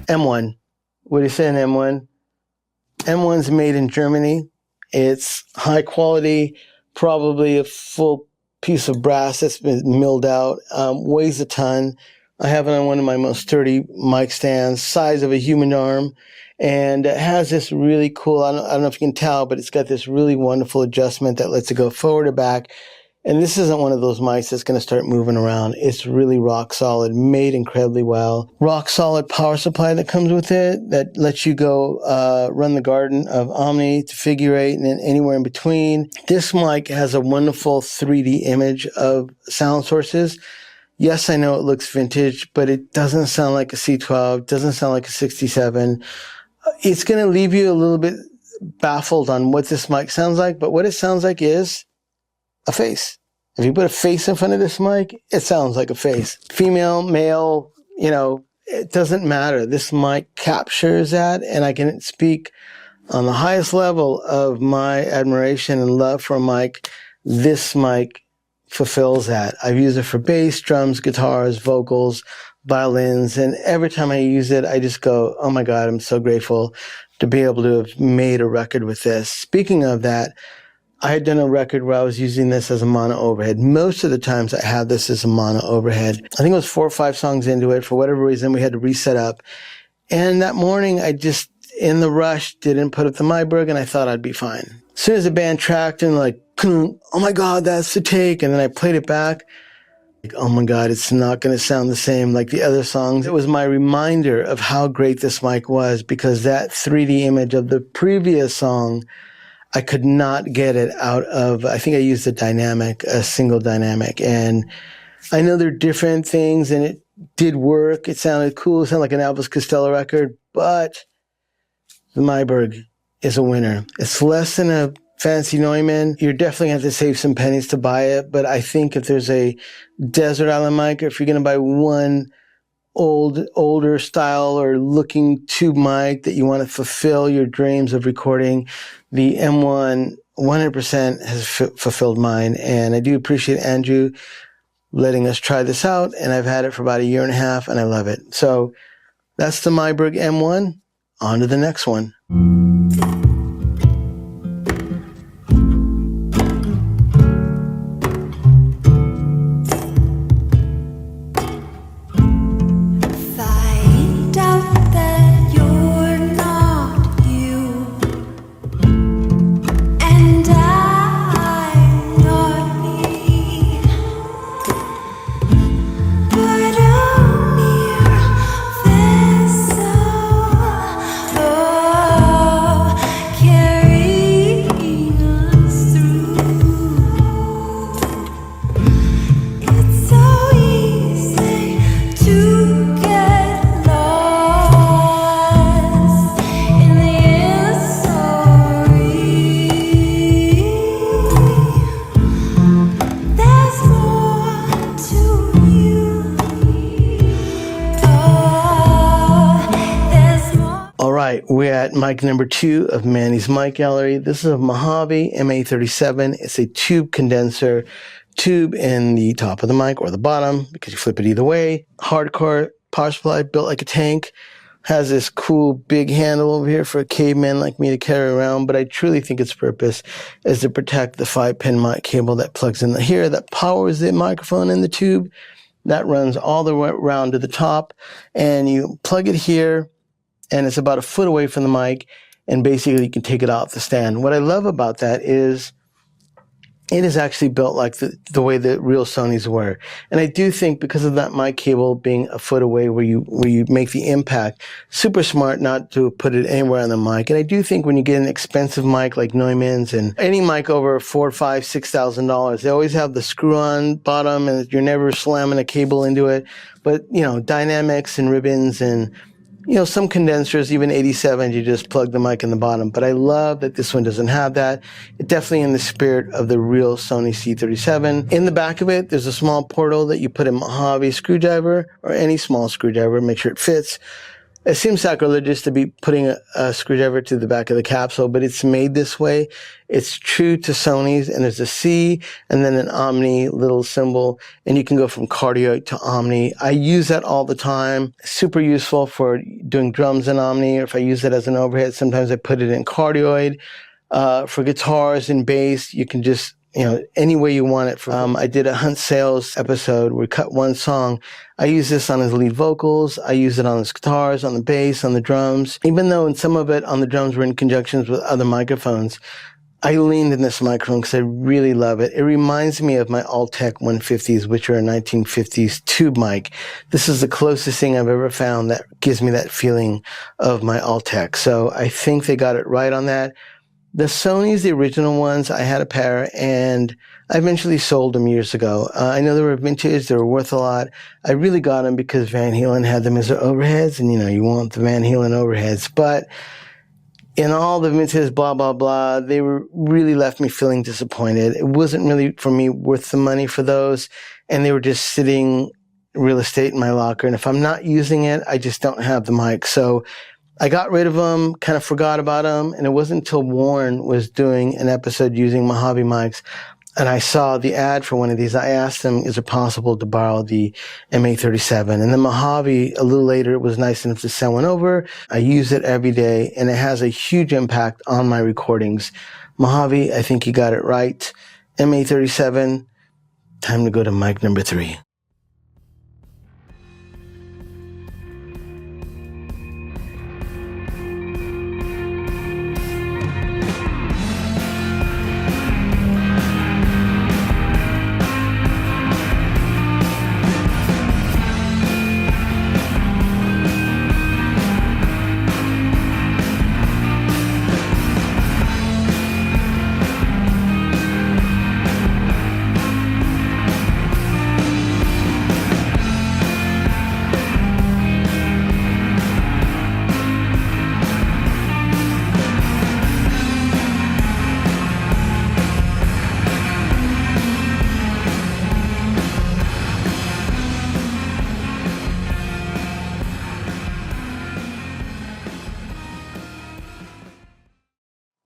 M1. What do you say an M1? M1's made in Germany. It's high quality, probably a full piece of brass that's been milled out, weighs a ton. I have it on one of my most sturdy mic stands, size of a human arm, and it has this really cool, I don't know if you can tell, but it's got this really wonderful adjustment that lets it go forward or back. And this isn't one of those mics that's going to start moving around. It's really rock solid, made incredibly well. Rock solid power supply that comes with it that lets you go run the garden of Omni to Figure 8 and then anywhere in between. This mic has a wonderful 3D image of sound sources. Yes, I know it looks vintage, but it doesn't sound like a C12, doesn't sound like a 67. It's going to leave you a little bit baffled on what this mic sounds like, but what it sounds like is a face. If you put a face in front of this mic, it sounds like a face. Female, male, you know, it doesn't matter. This mic captures that, and I can speak on the highest level of my admiration and love for a mic. This mic fulfills that. I've used it for bass, drums, guitars, vocals, violins, and every time I use it, I just go, oh my God, I'm so grateful to be able to have made a record with this. Speaking of that, I had done a record where I was using this as a mono overhead. Most of the times I have this as a mono overhead. I think it was 4 or 5 songs into it. For whatever reason, we had to reset up. And that morning, I just, in the rush, didn't put up the Myberg, and I thought I'd be fine. As soon as the band tracked and like, oh my God, that's the take. And then I played it back. Like, oh my God, it's not going to sound the same like the other songs. It was my reminder of how great this mic was, because that 3D image of the previous song, I could not get it out of, I think I used a single dynamic. And I know they're different things, and it did work. It sounded cool. It sounded like an Elvis Costello record, but the Myberg is a winner. It's less than a fancy Neumann. You're definitely going to have to save some pennies to buy it, but I think if there's a desert island mic, or if you're going to buy one older style or looking tube mic that you want to fulfill your dreams of recording, the M1 100% has fulfilled mine. And I do appreciate Andrew letting us try this out, and I've had it for about 1.5 years and I love it. So that's the Myberg M1. On to the next one. We're at mic number 2 of Manny's mic gallery. This is a Mojave MA37. It's a tube condenser, tube in the top of the mic or the bottom, because you flip it either way. Hardcore power supply, built like a tank. Has this cool big handle over here for a caveman like me to carry around, but I truly think its purpose is to protect the 5-pin mic cable that plugs in here, that powers the microphone in the tube. That runs all the way around to the top, and you plug it here, and it's about 1 foot away from the mic, and basically you can take it off the stand. What I love about that is it is actually built like the way the real Sonys were. And I do think because of that mic cable being 1 foot away where you make the impact, super smart not to put it anywhere on the mic. And I do think when you get an expensive mic like Neumann's, and any mic over $4,000, $5,000, $6,000, they always have the screw-on bottom, and you're never slamming a cable into it. But, you know, dynamics and ribbons and, you know, some condensers, even 87s, you just plug the mic in the bottom. But I love that this one doesn't have that. It's definitely in the spirit of the real Sony C37. In the back of it, there's a small portal that you put a Mojave screwdriver or any small screwdriver, make sure it fits. It seems sacrilegious to be putting a screwdriver to the back of the capsule, but it's made this way. It's true to Sony's, and there's a C and then an Omni little symbol, and you can go from cardioid to Omni. I use that all the time. Super useful for doing drums in Omni, or if I use it as an overhead, sometimes I put it in cardioid. For guitars and bass, you can just, any way you want it. I did a Hunt Sales episode where we cut one song. I use this on his lead vocals. I use it on his guitars, on the bass, on the drums. Even though in some of it on the drums were in conjunctions with other microphones, I leaned in this microphone because I really love it. It reminds me of my Altec 150s, which are a 1950s tube mic. This is the closest thing I've ever found that gives me that feeling of my Altec. So I think they got it right on that. The Sonys, the original ones, I had a pair, and I eventually sold them years ago. I know they were vintage, they were worth a lot. I really got them because Van Halen had them as their overheads, and you want the Van Halen overheads. But in all the vintage blah, blah, blah, they really left me feeling disappointed. It wasn't really, for me, worth the money for those, and they were just sitting real estate in my locker. And if I'm not using it, I just don't have the mic. So I got rid of them, kind of forgot about them, and it wasn't until Warren was doing an episode using Mojave mics, and I saw the ad for one of these. I asked him, is it possible to borrow the M37? And the Mojave, a little later, was nice enough to send one over. I use it every day, and it has a huge impact on my recordings. Mojave, I think you got it right. M37, time to go to mic number 3.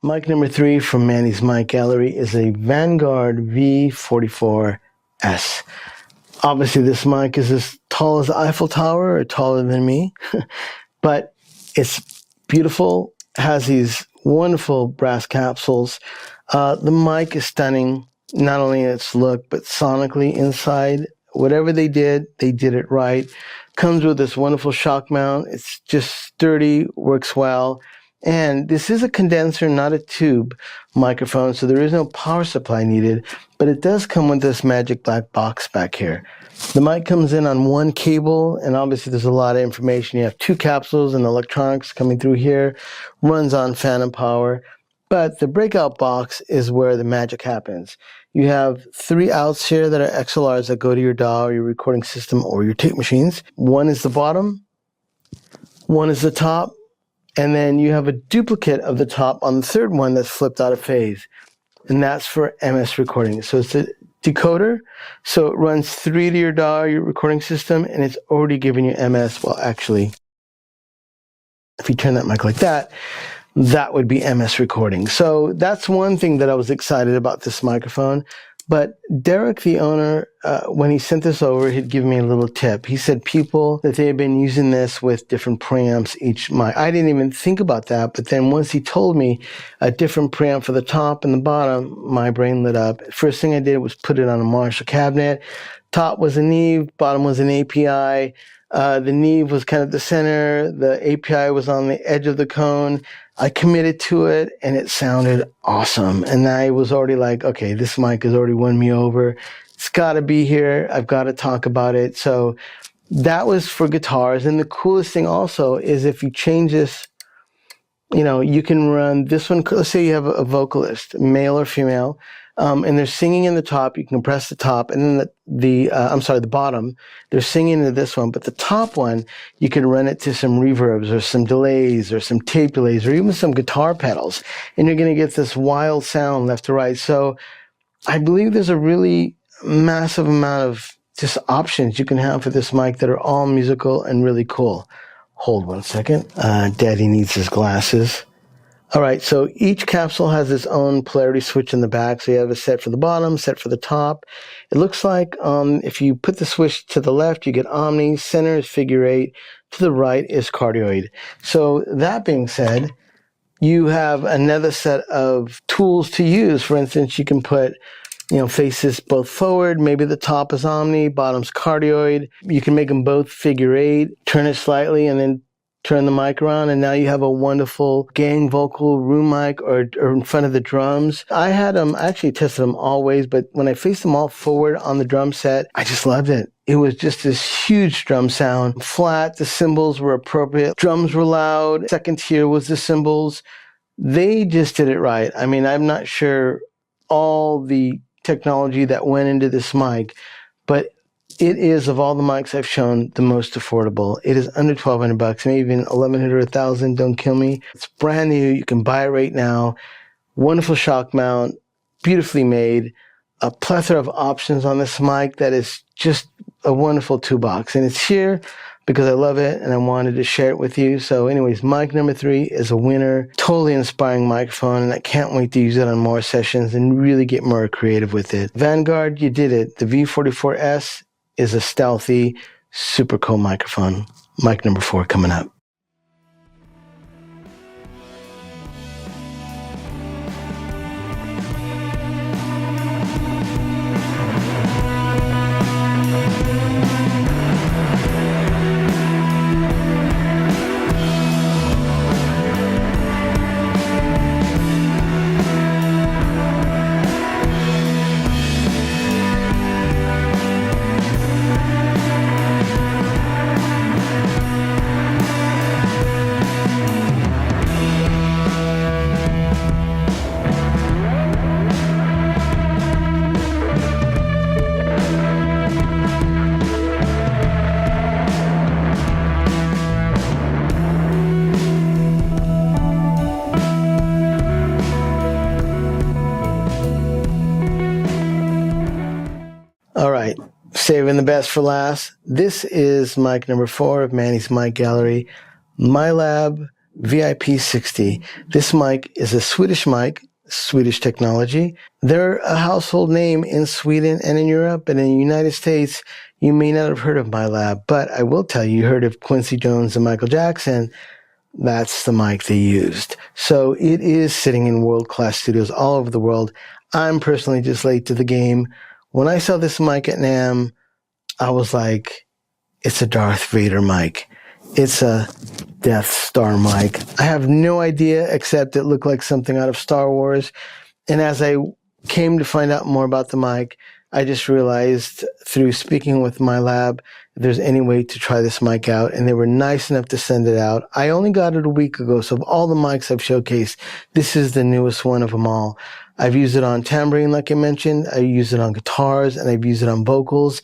Mic number 3 from Manny's mic gallery is a Vanguard V44S. Obviously, this mic is as tall as the Eiffel Tower, or taller than me, but it's beautiful, has these wonderful brass capsules. The mic is stunning, not only in its look, but sonically inside. Whatever they did it right. Comes with this wonderful shock mount. It's just sturdy, works well. And this is a condenser, not a tube microphone, so there is no power supply needed, but it does come with this magic black box back here. The mic comes in on one cable, and obviously there's a lot of information. You have 2 capsules and electronics coming through here, runs on phantom power, but the breakout box is where the magic happens. You have 3 outs here that are XLRs that go to your DAW, or your recording system, or your tape machines. One is the bottom, one is the top, and then you have a duplicate of the top on the third one that's flipped out of phase. And that's for MS recording. So it's a decoder. So it runs 3 to your DAW, your recording system, and it's already giving you MS. Well, actually, if you turn that mic like that, that would be MS recording. So that's one thing that I was excited about this microphone. But Derek, the owner, when he sent this over, he'd give me a little tip. He said people, that they had been using this with different preamps each mic. I didn't even think about that, but then once he told me a different preamp for the top and the bottom, my brain lit up. First thing I did was put it on a Marshall cabinet. Top was a Neve, bottom was an API. The Neve was kind of the center. The API was on the edge of the cone. I committed to it, and it sounded awesome. And I was already like, okay, this mic has already won me over. It's got to be here. I've got to talk about it. So that was for guitars. And the coolest thing also is if you change this, you can run this one. Let's say you have a vocalist, male or female, and they're singing in the top. You can press the top, and then the bottom. They're singing into this one, but the top one, you can run it to some reverbs or some delays or some tape delays or even some guitar pedals, and you're going to get this wild sound left to right. So I believe there's a really massive amount of just options you can have for this mic that are all musical and really cool. Hold one second. Daddy needs his glasses. All right, so each capsule has its own polarity switch in the back. So you have a set for the bottom, set for the top. It looks like if you put the switch to the left, you get omni, center is figure eight, to the right is cardioid. So that being said, you have another set of tools to use. For instance, you can put faces both forward. Maybe the top is omni, bottom's cardioid. You can make them both figure eight, turn it slightly, and then turn the mic around, and now you have a wonderful gang vocal room mic or in front of the drums. I actually tested them all ways, but when I faced them all forward on the drum set, I just loved it. It was just this huge drum sound. Flat, the cymbals were appropriate. Drums were loud. Second tier was the cymbals. They just did it right. I mean, I'm not sure all the technology that went into this mic, but it is, of all the mics I've shown, the most affordable. It is under $1,200, maybe even $1,100 or $1,000. Don't kill me. It's brand new. You can buy it right now. Wonderful shock mount, beautifully made. A plethora of options on this mic that is just a wonderful toolbox. And it's here because I love it and I wanted to share it with you. So anyways, mic number 3 is a winner. Totally inspiring microphone, and I can't wait to use it on more sessions and really get more creative with it. Vanguard, you did it. The V44S is a stealthy, super cool microphone. Mic number 4 coming up. All right, saving the best for last. This is mic number 4 of Manny's mic gallery, MyLab VIP 60. This mic is a Swedish mic, Swedish technology. They're a household name in Sweden and in Europe, and in the United States, you may not have heard of MyLab, but I will tell you, you heard of Quincy Jones and Michael Jackson. That's the mic they used. So it is sitting in world-class studios all over the world. I'm personally just late to the game. When I saw this mic at NAMM, I was like, it's a Darth Vader mic. It's a Death Star mic. I have no idea, except it looked like something out of Star Wars. And as I came to find out more about the mic, I just realized through speaking with MyLab, if there's any way to try this mic out, and they were nice enough to send it out. I only got it a week ago, so of all the mics I've showcased, this is the newest one of them all. I've used it on tambourine, like I mentioned. I use it on guitars, and I've used it on vocals.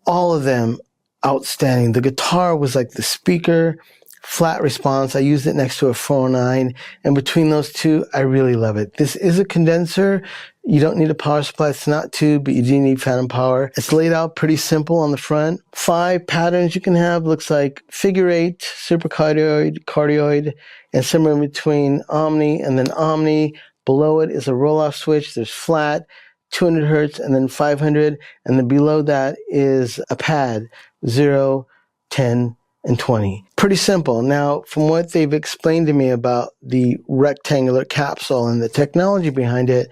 All of them outstanding. The guitar was like the speaker, flat response. I used it next to a 409, and between those two, I really love it. This is a condenser. You don't need a power supply. It's not tube, but you do need phantom power. It's laid out pretty simple on the front. 5 patterns you can have. Looks like figure 8, supercardioid, cardioid, and somewhere in between omni and then omni. Below it is a roll-off switch. There's flat, 200 hertz, and then 500. And then below that is a pad, 0, 10, and 20. Pretty simple. Now, from what they've explained to me about the rectangular capsule and the technology behind it,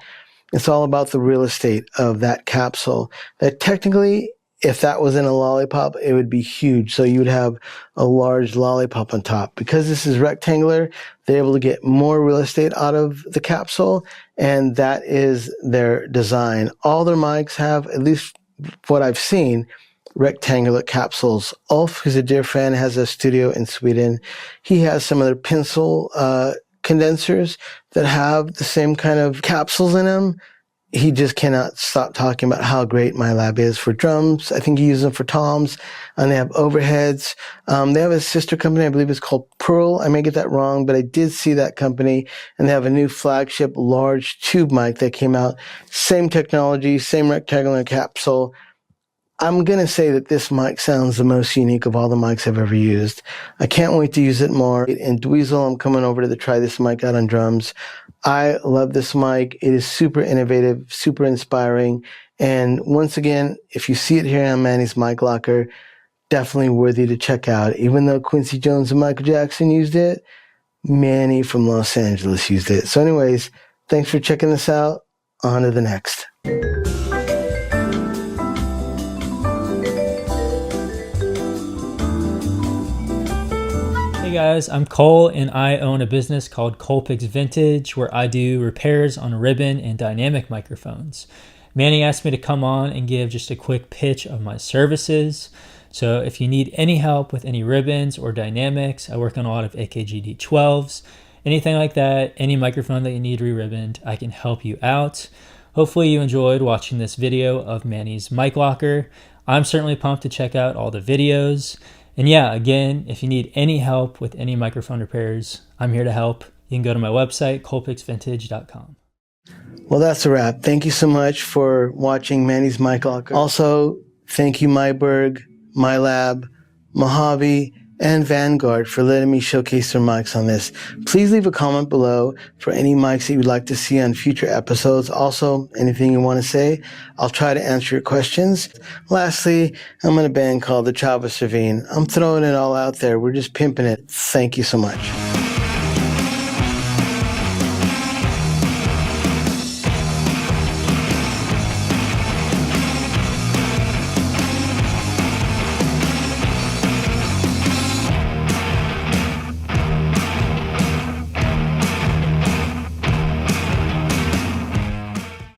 it's all about the real estate of that capsule. That technically, if that was in a lollipop, it would be huge. So you would have a large lollipop on top. Because this is rectangular, they're able to get more real estate out of the capsule, and that is their design. All their mics have, at least what I've seen, rectangular capsules. Ulf, who's a dear friend, has a studio in Sweden. He has some of their pencil condensers that have the same kind of capsules in them. He just cannot stop talking about how great MyLab is for drums. I think he uses them for toms, and they have overheads. They have a sister company, I believe it's called Pearl. I may get that wrong, but I did see that company, and they have a new flagship large tube mic that came out. Same technology, same rectangular capsule. I'm going to say that this mic sounds the most unique of all the mics I've ever used. I can't wait to use it more. And Dweezil, I'm coming over to try this mic out on drums. I love this mic. It is super innovative, super inspiring. And once again, if you see it here on Manny's Mic Locker, definitely worthy to check out. Even though Quincy Jones and Michael Jackson used it, Manny from Los Angeles used it. So anyways, thanks for checking this out. On to the next. Hey guys, I'm Cole and I own a business called Colpix Vintage where I do repairs on ribbon and dynamic microphones. Manny asked me to come on and give just a quick pitch of my services. So if you need any help with any ribbons or dynamics, I work on a lot of AKG D12s, anything like that, any microphone that you need re-ribboned, I can help you out. Hopefully you enjoyed watching this video of Manny's Mic Locker. I'm certainly pumped to check out all the videos. And yeah, again, if you need any help with any microphone repairs, I'm here to help. You can go to my website, colpixvintage.com. Well, that's a wrap. Thank you so much for watching Manny's Mic Locker. Also, thank you Myberg, MyLab, Mojave, and Vanguard for letting me showcase their mics on this. Please leave a comment below for any mics that you'd like to see on future episodes. Also, anything you want to say, I'll try to answer your questions. Lastly, I'm in a band called the Chavez Ravine. I'm throwing it all out there. We're just pimping it. Thank you so much.